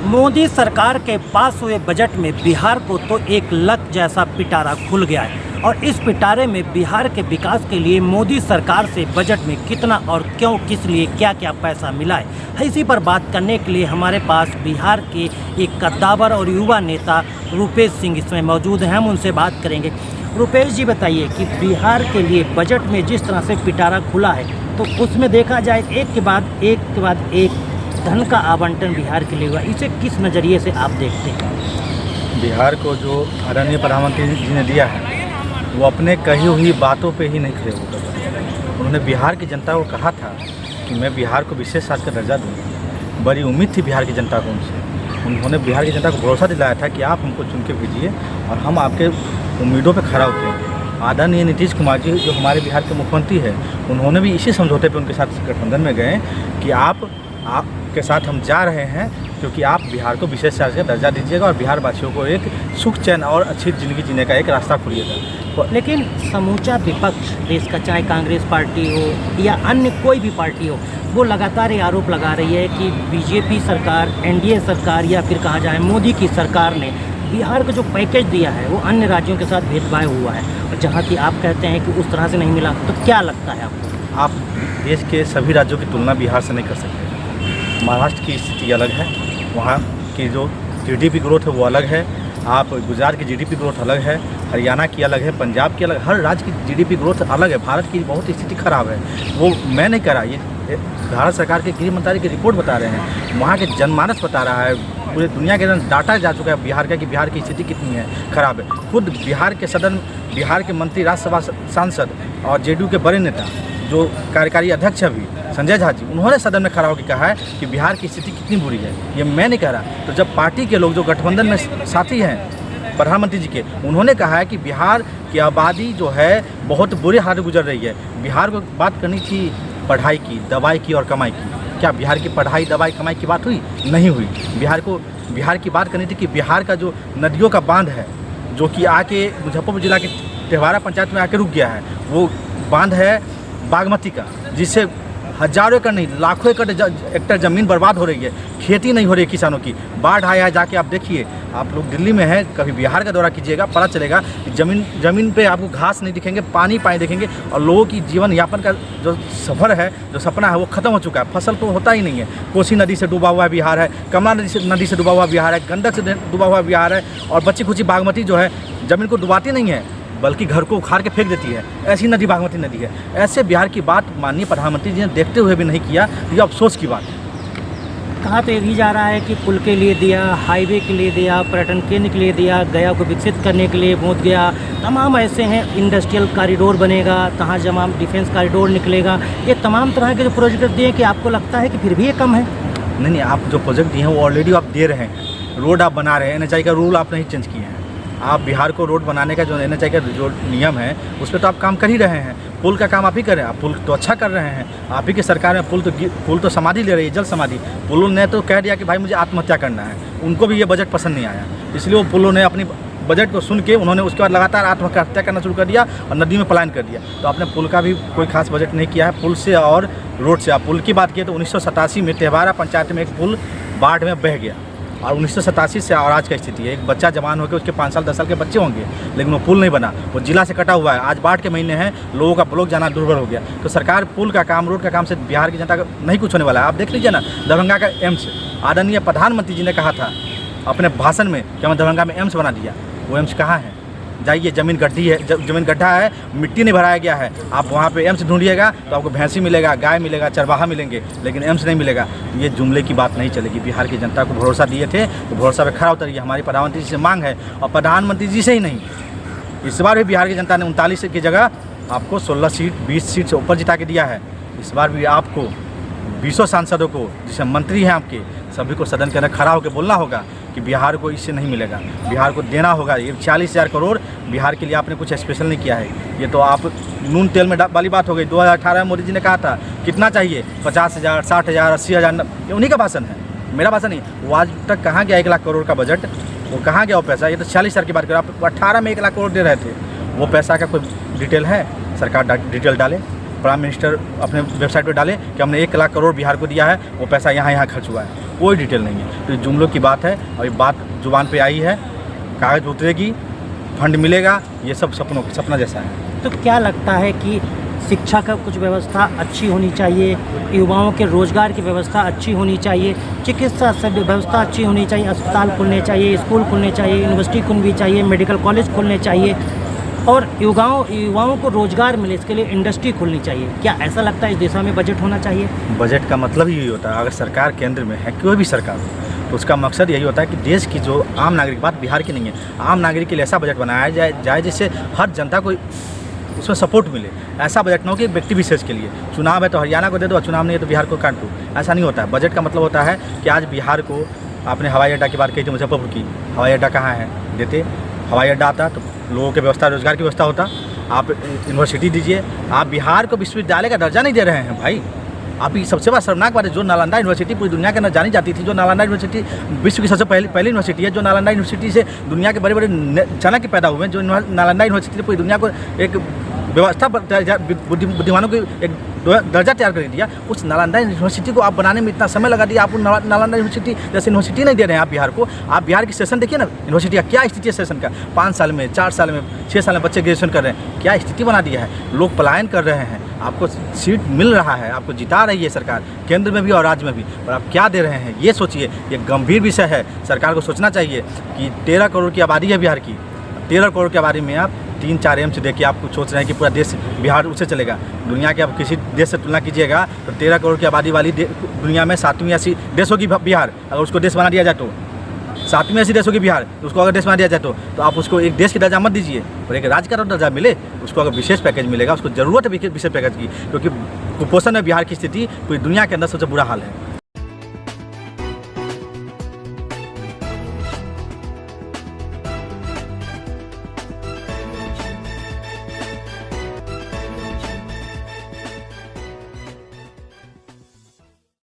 मोदी सरकार के पास हुए बजट में बिहार को तो एक लक जैसा पिटारा खुल गया है और इस पिटारे में बिहार के विकास के लिए मोदी सरकार से बजट में कितना और क्यों, किस लिए, क्या क्या पैसा मिला है। इसी पर बात करने के लिए हमारे पास बिहार के एक कद्दावर और युवा नेता रुपेश सिंह इसमें मौजूद हैं। हम उनसे बात करेंगे। रुपेश जी, बताइए कि बिहार के लिए बजट में जिस तरह से पिटारा खुला है तो उसमें देखा जाए एक के बाद एक धन का आवंटन बिहार के लिए हुआ, इसे किस नज़रिए से आप देखते हैं? बिहार को जो आदरणीय प्रधानमंत्री जी ने दिया है वो अपने कही हुई बातों पे ही नहीं खड़े होकर, उन्होंने बिहार की जनता को कहा था कि मैं बिहार को विशेष राज्य का दर्जा दूँगा। बड़ी उम्मीद थी बिहार की जनता को उनसे। उन्होंने बिहार की जनता को भरोसा दिलाया था कि आप हमको चुन के भेजिए और हम आपके उम्मीदों पर खरा उतरेंगे। आदरणीय नीतीश कुमार जी जो हमारे बिहार के मुख्यमंत्री हैं, उन्होंने भी इसी समझौते पर उनके साथ गठबंधन में गए कि आपके साथ हम जा रहे हैं क्योंकि आप बिहार को विशेष राज्य का दर्जा दीजिएगा और बिहार वासियों को एक सुख चैन और अच्छी ज़िंदगी जीने का एक रास्ता खुलिएगा। लेकिन समूचा विपक्ष देश का, चाहे कांग्रेस पार्टी हो या अन्य कोई भी पार्टी हो, वो लगातार ये आरोप लगा रही है कि बीजेपी सरकार, एनडीए सरकार या फिर कहा जाए मोदी की सरकार ने बिहार को जो पैकेज दिया है वो अन्य राज्यों के साथ भेदभाव हुआ है। और जहाँ की आप कहते हैं कि उस तरह से नहीं मिला, तो क्या लगता है आपको? आप देश के सभी राज्यों की तुलना बिहार से नहीं कर सकते। महाराष्ट्र की स्थिति अलग है, वहाँ की जो जीडीपी ग्रोथ है वो अलग है। आप गुजरात की जीडीपी ग्रोथ अलग है, हरियाणा की अलग है, पंजाब की अलग, हर राज्य की जीडीपी ग्रोथ अलग है। भारत की बहुत स्थिति खराब है। वो मैं नहीं कह रहा, ये भारत सरकार के गृह मंत्रालय की रिपोर्ट बता रहे हैं, वहाँ के जनमानस बता रहा है, पूरे दुनिया के अंदर डाटा जा चुका है बिहार का कि बिहार की स्थिति कितनी है, खराब है। खुद बिहार के सदन, बिहार के मंत्री, राज्यसभा सांसद और जेडीयू के बड़े नेता जो कार्यकारी अध्यक्ष है अभी संजय झा जी, उन्होंने सदन में खड़ा होकर कहा है कि बिहार की स्थिति कितनी बुरी है। ये मैं नहीं कह रहा। तो जब पार्टी के लोग जो गठबंधन में साथी हैं प्रधानमंत्री जी के, उन्होंने कहा है कि बिहार की आबादी जो है बहुत बुरे हाल गुजर रही है, बिहार को बात करनी थी पढ़ाई की, दवाई की और कमाई की। क्या बिहार की पढ़ाई, दवाई, कमाई की बात हुई? नहीं हुई। बिहार की बात करनी थी कि बिहार का जो नदियों का बांध है जो कि आके मुजफ्फरपुर जिला के तेहवारा पंचायत में आके रुक गया है, वो बांध है बागमती का, जिससे हजारों एकड़ नहीं लाखों एकड़ ज़मीन बर्बाद हो रही है, खेती नहीं हो रही है किसानों की। बाढ़ आया है, जाके आप देखिए, आप लोग दिल्ली में हैं, कभी बिहार का दौरा कीजिएगा, पता चलेगा कि ज़मीन पे आपको घास नहीं दिखेंगे, पानी दिखेंगे और लोगों की जीवन यापन का जो सफ़र है, जो सपना है वो ख़त्म हो चुका है। फसल तो होता ही नहीं है। कोसी नदी से डूबा हुआ बिहार है, कमला नदी से डूबा हुआ बिहार है, गंडक से डूबा हुआ बिहार है और बच्ची खुची बागमती जो है ज़मीन को डुबाती नहीं है बल्कि घर को उखाड़ के फेंक देती है। ऐसी नदी बागमती नदी है। ऐसे बिहार की बात माननीय प्रधानमंत्री जी ने देखते हुए भी नहीं किया, ये अफसोस की बात है। कहा तो ये भी जा रहा है कि पुल के लिए दिया, हाईवे के लिए दिया, पर्यटन केंद्र के लिए दिया, गया को विकसित करने के लिए बोध गया, तमाम ऐसे हैं, इंडस्ट्रियल कॉरिडोर बनेगा, तहाँ जमाम डिफेंस कॉरिडोर निकलेगा। ये तमाम तरह के जो प्रोजेक्ट दिए कि आपको लगता है कि फिर भी ये कम है? नहीं, आप जो प्रोजेक्ट दिए हैं वो ऑलरेडी आप दे रहे हैं। रोड आप बना रहे हैं, एनएचआई का रूल आप नहीं चेंज किए हैं। आप बिहार को रोड बनाने का जो एनएचआई का जो नियम है उस पर तो आप काम कर ही रहे हैं। पुल का काम आप ही कर रहे हैं, आप पुल तो अच्छा कर रहे हैं। आप ही की सरकार में पुल तो समाधि ले रही है, जल समाधि। पुलों ने तो कह दिया कि भाई मुझे आत्महत्या करना है, उनको भी ये बजट पसंद नहीं आया, इसलिए वो पुलों ने अपनी बजट को सुन के उन्होंने उसके बाद लगातार आत्महत्या करना शुरू कर दिया और नदी में पलायन कर दिया। तो आपने पुल का भी कोई खास बजट नहीं किया है। पुल से और रोड से, आप पुल की बात किए तो 1987 में तेहवारा पंचायत में एक पुल बाढ़ में बह गया और 1987 से और आज का स्थिति है, एक बच्चा जवान होकर उसके 5 साल 10 साल के बच्चे होंगे, लेकिन वो पुल नहीं बना, वो जिला से कटा हुआ है। आज बाढ़ के महीने हैं, लोगों का ब्लॉक जाना दुर्भर हो गया। तो सरकार पुल का काम, रोड का काम से बिहार की जनता का नहीं कुछ होने वाला है। आप देख लीजिए ना, दरभंगा का एम्स, आदरणीय प्रधानमंत्री जी ने कहा था अपने भाषण में कि हमें दरभंगा में एम्स बना दिया। वो एम्स कहाँ है? जाइए, ज़मीन गड्ढा है, मिट्टी नहीं भराया गया है। आप वहाँ पे एम्स ढूंढिएगा तो आपको भैंसी मिलेगा, गाय मिलेगा, चरवाहा मिलेंगे, लेकिन एम्स नहीं मिलेगा। ये जुमले की बात नहीं चलेगी। बिहार की जनता को भरोसा दिए थे तो भरोसा पे खरा उतरिए। हमारी प्रधानमंत्री जी से मांग है, और प्रधानमंत्री जी से ही नहीं, इस बार भी बिहार की जनता ने 39 की जगह आपको 16 सीट 20 सीट से ऊपर जिता के दिया है। इस बार भी आपको 20 सांसदों को, जिसे मंत्री हैं आपके, सभी को सदन के अंदर खड़ा होकर बोलना होगा कि बिहार को इससे नहीं मिलेगा, बिहार को देना होगा। ये 40,000 करोड़ बिहार के लिए आपने कुछ स्पेशल नहीं किया है। ये तो आप नून तेल में वाली बात हो गई। 2018 में मोदी जी ने कहा था कितना चाहिए, 50,000, 60,000, 80,000, ये उन्हीं का भाषण है, मेरा भाषण नहीं। वो आज तक कहाँ गया 1 लाख करोड़ का बजट? वो कहाँ गया वो पैसा? ये तो 46,000 की बात करें। आप 18 में 1 लाख करोड़ दे रहे थे, वो पैसा का कोई डिटेल है? सरकार डिटेल डाले। प्राइम मिनिस्टर अपने वेबसाइट पर डालें कि हमने 1 लाख करोड़ बिहार को दिया है, वो पैसा यहाँ खर्च हुआ है, कोई डिटेल नहीं है। तो ये जुमलों की बात है और ये बात जुबान पे आई है, कागज़ उतरेगी, फंड मिलेगा, ये सब सपना जैसा है। तो क्या लगता है कि शिक्षा का कुछ व्यवस्था अच्छी होनी चाहिए, युवाओं के रोज़गार की व्यवस्था अच्छी होनी चाहिए, चिकित्सा सब व्यवस्था अच्छी होनी चाहिए, अस्पताल खुलने चाहिए, स्कूल खुलने चाहिए, यूनिवर्सिटी खुलनी चाहिए, मेडिकल कॉलेज खुलने चाहिए और युवाओं को रोज़गार मिले, इसके लिए इंडस्ट्री खुलनी चाहिए। क्या ऐसा लगता है इस दिशा में बजट होना चाहिए? बजट का मतलब यही होता है, अगर सरकार केंद्र में है, कोई भी सरकार हो, तो उसका मकसद यही होता है कि देश की जो आम नागरिक, बात बिहार की नहीं है, आम नागरिक के लिए ऐसा बजट बनाया जाए जिससे हर जनता को उसमें सपोर्ट मिले। ऐसा बजट ना हो कि व्यक्ति विशेष के लिए चुनाव है तो हरियाणा को दे दो, चुनाव नहीं है तो बिहार को काट दो, ऐसा नहीं होता है। बजट का मतलब होता है कि आज बिहार को, आपने हवाई अड्डा की बात कही थी, मुजफ्फरपुर की, हवाई अड्डा कहाँ है, देते, हवाई अड्डा आता तो लोगों की व्यवस्था, रोजगार की व्यवस्था होता। आप यूनिवर्सिटी दीजिए, आप बिहार को विश्वविद्यालय का दर्जा नहीं दे रहे हैं भाई। आप ये सबसे बड़ा शर्मनाक बात है, जो नालंदा यूनिवर्सिटी पूरी दुनिया के अंदर जानी जाती थी, जो नालंदा यूनिवर्सिटी विश्व की सबसे पहली यूनिवर्सिटी है, जो नालंदा यूनिवर्सिटी से दुनिया के बड़े बड़े चाणक्य पैदा हुए हैं, जो नालंदा यूनिवर्सिटी ने पूरी दुनिया को एक व्यवस्था, बुद्धिमानों को एक दर्जा तैयार कर दिया, उस नालंदा यूनिवर्सिटी को आप बनाने में इतना समय लगा दिया। आप नालंदा यूनिवर्सिटी जैसे यूनिवर्सिटी नहीं दे रहे हैं आप बिहार को। आप बिहार की सेशन देखिए ना, यूनिवर्सिटी का क्या स्थिति है सेशन का, 5 साल में, 4 साल में, 6 साल में बच्चे ग्रेजुएशन कर रहे हैं, क्या स्थिति बना दिया है। लोग पलायन कर रहे हैं, आपको सीट मिल रहा है, आपको जिता रही है सरकार, केंद्र में भी और राज्य में भी, और आप क्या दे रहे हैं ये सोचिए। ये गंभीर विषय है, सरकार को सोचना चाहिए कि 13 करोड़ की आबादी है बिहार की, 13 करोड़ की आबादी में आप 3-4 एम्स दे के आपको सोच रहे हैं कि पूरा देश बिहार उससे चलेगा। दुनिया के आप किसी देश से तुलना कीजिएगा तो 13 करोड़ की आबादी वाली दुनिया में 7वीं ऐसी देश होगी बिहार। अगर उसको देश बना दिया जाए तो 7वीं ऐसी देश होगी बिहार, तो उसको अगर देश बना दिया जाए तो आप उसको एक देश की दर्जा मत दीजिए, और एक राज्य का दर्जा मिले, उसको अगर विशेष पैकेज मिलेगा, उसको ज़रूरत है विशेष पैकेज की, क्योंकि कुपोषण में बिहार की स्थिति पूरी दुनिया के अंदर सबसे बुरा हाल है।